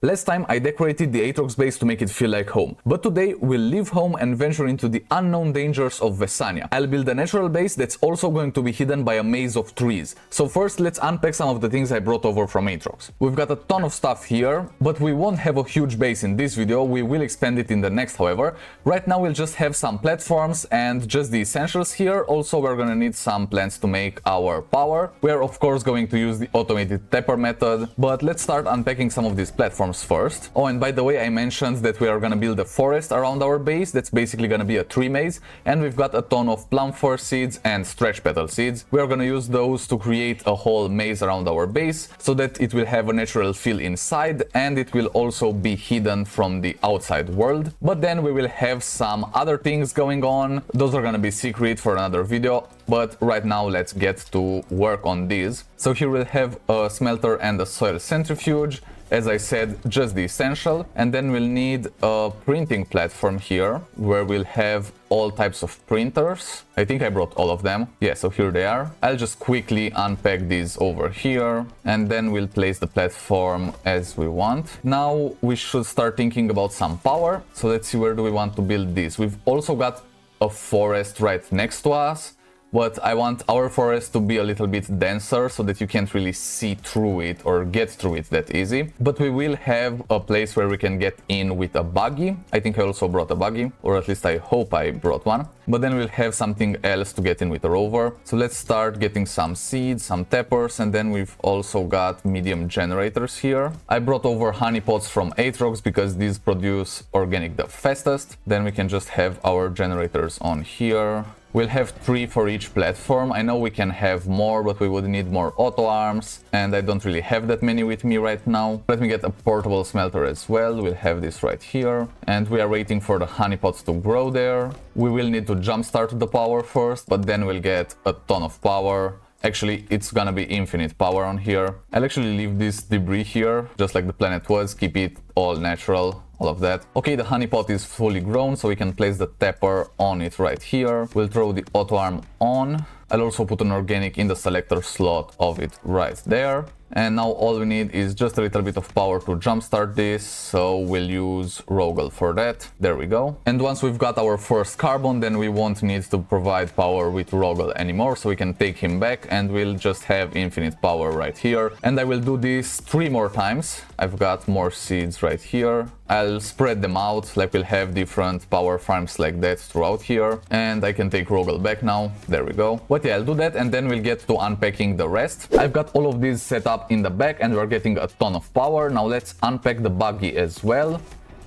Last time I decorated the Atrox base to make it feel like home, but today we'll leave home and venture into the unknown dangers of Vesania. I'll build a natural base that's also going to be hidden by a maze of trees. So first let's unpack some of the things I brought over from Atrox. We've got a ton of stuff here, but we won't have a huge base in this video, we will expand it in the next however. Right now we'll just have some platforms and just the essentials here. Also we're gonna need some plants to make our power. We're of course going to use the automated tapper method, but let's start unpacking some of these platforms first. Oh, and by the way, I mentioned that we are gonna build a forest around our base. That's basically gonna be a tree maze, and we've got a ton of plum fir seeds and stretch petal seeds. We are gonna use those to create a whole maze around our base so that it will have a natural feel inside and it will also be hidden from the outside world. But then we will have some other things going on. Those are gonna be secret for another video, but right now let's get to work on these. So here we'll have a smelter and a soil centrifuge. As I said, just the essential, and then we'll need a printing platform here where we'll have all types of printers. I think I brought all of them. Yeah, so here they are. I'll just quickly unpack these over here and then we'll place the platform as we want. Now we should start thinking about some power. So let's see, where do we want to build this? We've also got a forest right next to us, but I want our forest to be a little bit denser so that you can't really see through it or get through it that easy. But we will have a place where we can get in with a buggy. I think I also brought a buggy, or at least I hope I brought one. But then we'll have something else to get in with a rover. So let's start getting some seeds, some tappers, and then we've also got medium generators here. I brought over honey pots from Atrox because these produce organic the fastest. Then we can just have our generators on here. We'll have 3 for each platform. I know we can have more, but we would need more auto arms, and I don't really have that many with me right now. Let me get a portable smelter as well. We'll have this right here, and we are waiting for the honeypots to grow there. We will need to jumpstart the power first, but then we'll get a ton of power. Actually, it's gonna be infinite power on here. I'll actually leave this debris here, just like the planet was, keep it all natural, all of that. Okay, the honeypot is fully grown, so we can place the tapper on it right here. We'll throw the auto arm on. I'll also put an organic in the selector slot of it right there. And now all we need is just a little bit of power to jumpstart this, so we'll use Rogel for that. There we go. And once we've got our first carbon, then we won't need to provide power with Rogel anymore, so we can take him back and we'll just have infinite power right here. And I will do this 3 more times. I've got more seeds right here. I'll spread them out, like we'll have different power farms like that throughout here. And I can take Rogel back now. There we go. But yeah, I'll do that and then we'll get to unpacking the rest. I've got all of these set up in the back and we're getting a ton of power. Now let's unpack the buggy as well.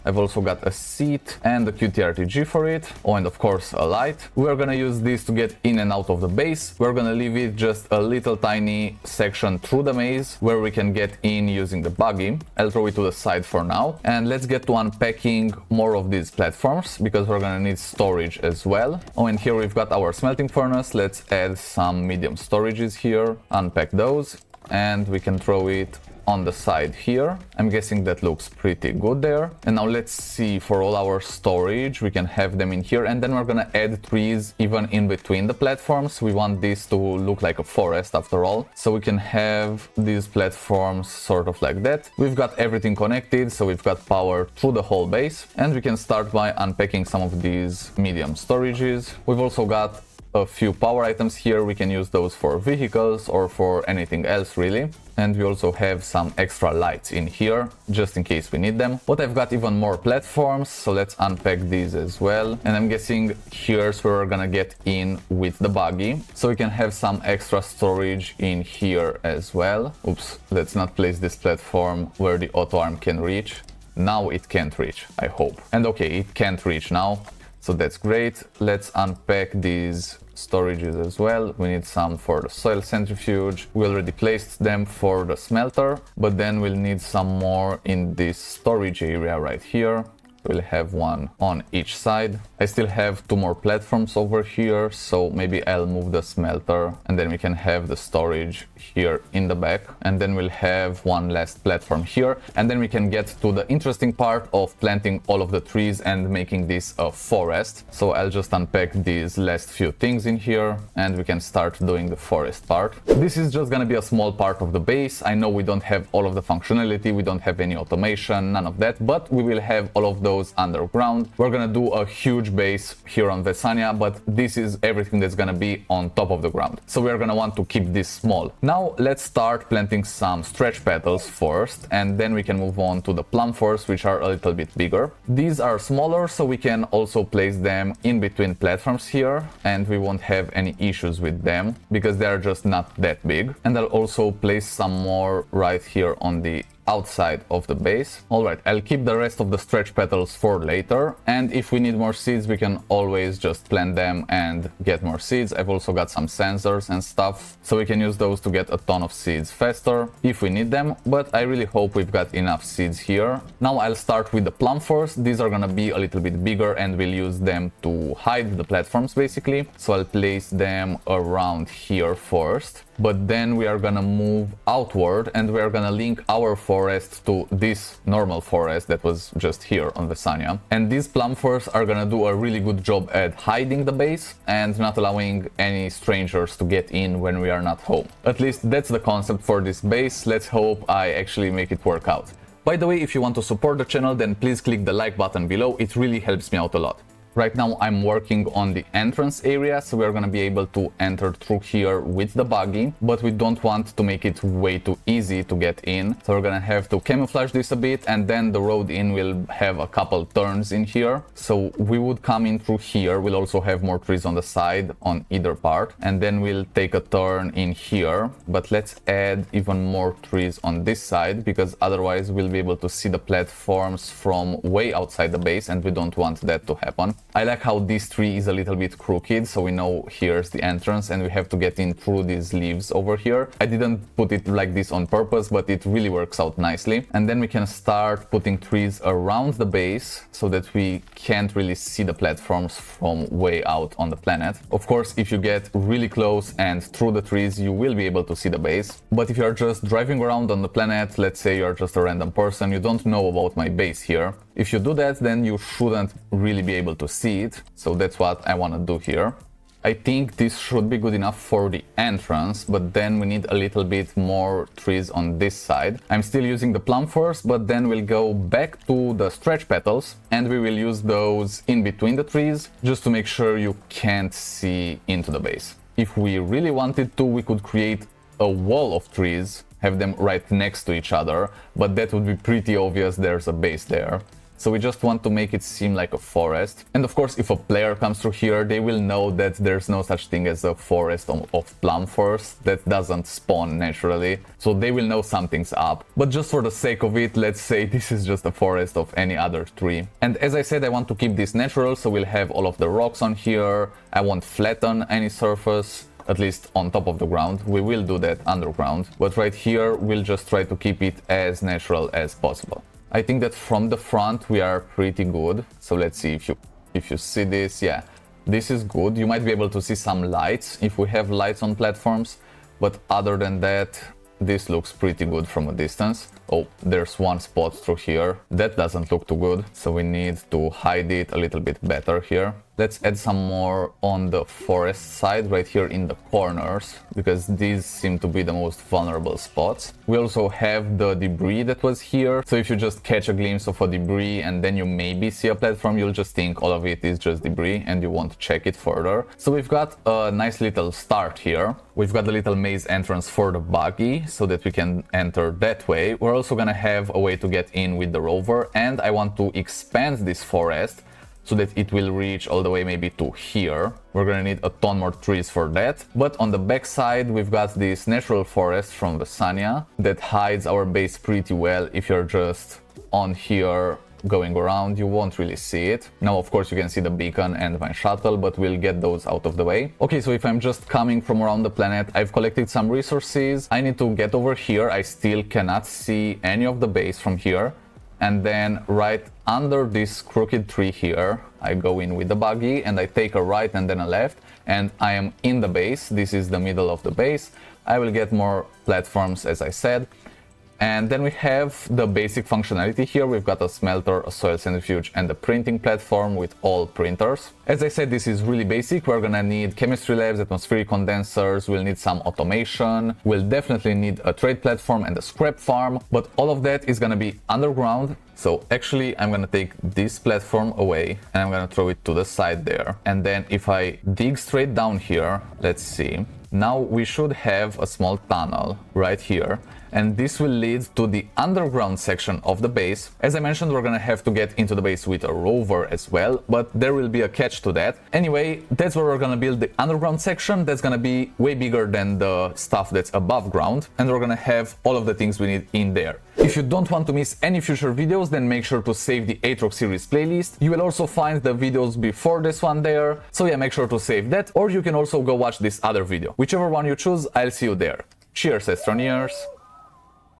I've also got a seat and a QTRTG for it. Oh, and of course a light. We're gonna use this to get in and out of the base. We're gonna leave it just a little tiny section through the maze where we can get in using the buggy. I'll throw it to the side for now. And let's get to unpacking more of these platforms because we're gonna need storage as well. Oh, and here we've got our smelting furnace. Let's add some medium storages here, unpack those, and we can throw it on the side here. I'm guessing that looks pretty good there. And now let's see, for all our storage we can have them in here, and then we're gonna add trees even in between the platforms. We want this to look like a forest after all, so we can have these platforms sort of like that. We've got everything connected, so we've got power through the whole base, and we can start by unpacking some of these medium storages. We've also got a few power items here. We can use those for vehicles or for anything else really. And we also have some extra lights in here just in case we need them. But I've got even more platforms, so let's unpack these as well. And I'm guessing here's where we're gonna get in with the buggy, so we can have some extra storage in here as well. Oops, let's not place this platform where the auto arm can reach. Now it can't reach, I hope. And okay, it can't reach now, so that's great. Let's unpack these storages as well. We need some for the soil centrifuge. We already placed them for the smelter, but then we'll need some more in this storage area right here. We'll have one on each side. I still have 2 more platforms over here, so maybe I'll move the smelter and then we can have the storage here in the back. And then we'll have one last platform here. And then we can get to the interesting part of planting all of the trees and making this a forest. So I'll just unpack these last few things in here and we can start doing the forest part. This is just gonna be a small part of the base. I know we don't have all of the functionality, we don't have any automation, none of that, but we will have all of those underground. We're gonna do a huge base here on Vesania, but this is everything that's gonna be on top of the ground. So we're gonna want to keep this small. Now let's start planting some stretch petals first, and then we can move on to the plum forests, which are a little bit bigger. These are smaller, so we can also place them in between platforms here, and we won't have any issues with them because they are just not that big. And I'll also place some more right here on the outside of the base. Alright, I'll keep the rest of the stretch petals for later, and if we need more seeds we can always just plant them and get more seeds. I've also got some sensors and stuff, so we can use those to get a ton of seeds faster if we need them, but I really hope we've got enough seeds here. Now I'll start with the plum first. These are gonna be a little bit bigger and we'll use them to hide the platforms basically, so I'll place them around here first. But then we are gonna move outward and we are gonna link our forest to this normal forest that was just here on Vesania. And these plum forests are gonna do a really good job at hiding the base and not allowing any strangers to get in when we are not home. At least that's the concept for this base. Let's hope I actually make it work out. By the way, if you want to support the channel, then please click the like button below. It really helps me out a lot. Right now I'm working on the entrance area, so we're gonna be able to enter through here with the buggy, but we don't want to make it way too easy to get in. So we're gonna have to camouflage this a bit, and then the road in will have a couple turns in here. So we would come in through here. We'll also have more trees on the side on either part, and then we'll take a turn in here. But let's add even more trees on this side, because otherwise we'll be able to see the platforms from way outside the base, and we don't want that to happen. I like how this tree is a little bit crooked, so we know here's the entrance and we have to get in through these leaves over here. I didn't put it like this on purpose, but it really works out nicely. And then we can start putting trees around the base so that we can't really see the platforms from way out on the planet. Of course, if you get really close and through the trees, you will be able to see the base. But if you're just driving around on the planet, let's say you're just a random person, you don't know about my base here. If you do that, then you shouldn't really be able to see it. So that's what I want to do here. I think this should be good enough for the entrance, but then we need a little bit more trees on this side. I'm still using the plum first, but then we'll go back to the stretch petals and we will use those in between the trees just to make sure you can't see into the base. If we really wanted to, we could create a wall of trees, have them right next to each other, but that would be pretty obvious there's a base there. So we just want to make it seem like a forest. And of course, if a player comes through here, they will know that there's no such thing as a forest of plum forests. That doesn't spawn naturally. So they will know something's up. But just for the sake of it, let's say this is just a forest of any other tree. And as I said, I want to keep this natural, so we'll have all of the rocks on here. I won't flatten any surface, at least on top of the ground. We will do that underground. But right here, we'll just try to keep it as natural as possible. I think that from the front we are pretty good. So let's see if you see this. Yeah, this is good. You might be able to see some lights if we have lights on platforms, but other than that, this looks pretty good from a distance. Oh, there's one spot through here. That doesn't look too good, so we need to hide it a little bit better here. Let's add some more on the forest side, right here in the corners, because these seem to be the most vulnerable spots. We also have the debris that was here, so if you just catch a glimpse of a debris and then you maybe see a platform, you'll just think all of it is just debris and you won't check it further. So we've got a nice little start here. We've got the little maze entrance for the buggy so that we can enter that way. We're also gonna have a way to get in with the rover, and I want to expand this forest so that it will reach all the way maybe to here. We're gonna need a ton more trees for that. But on the back side, we've got this natural forest from Vesania that hides our base pretty well. If you're just on here going around, you won't really see it. Now, of course, you can see the beacon and my shuttle, but we'll get those out of the way. Okay, so if I'm just coming from around the planet, I've collected some resources. I need to get over here. I still cannot see any of the base from here. and then right under this crooked tree here, I go in with the buggy and I take a right and then a left, and I am in the base. This is the middle of the base. I will get more platforms, as I said. And then we have the basic functionality here. We've got a smelter, a soil centrifuge, and a printing platform with all printers. As I said, this is really basic. We're gonna need chemistry labs, atmospheric condensers, we'll need some automation, we'll definitely need a trade platform and a scrap farm, but all of that is gonna be underground. So actually, I'm gonna take this platform away and I'm gonna throw it to the side there. And then if I dig straight down here, let's see. Now we should have a small tunnel right here, and this will lead to the underground section of the base. As I mentioned, we're gonna have to get into the base with a rover as well, but there will be a catch to that. Anyway, that's where we're gonna build the underground section. That's gonna be way bigger than the stuff that's above ground, and we're gonna have all of the things we need in there. If you don't want to miss any future videos, then make sure to save the Atrox series playlist. You will also find the videos before this one there, so yeah, make sure to save that, or you can also go watch this other video. Whichever one you choose, I'll see you there. Cheers, Astroneers!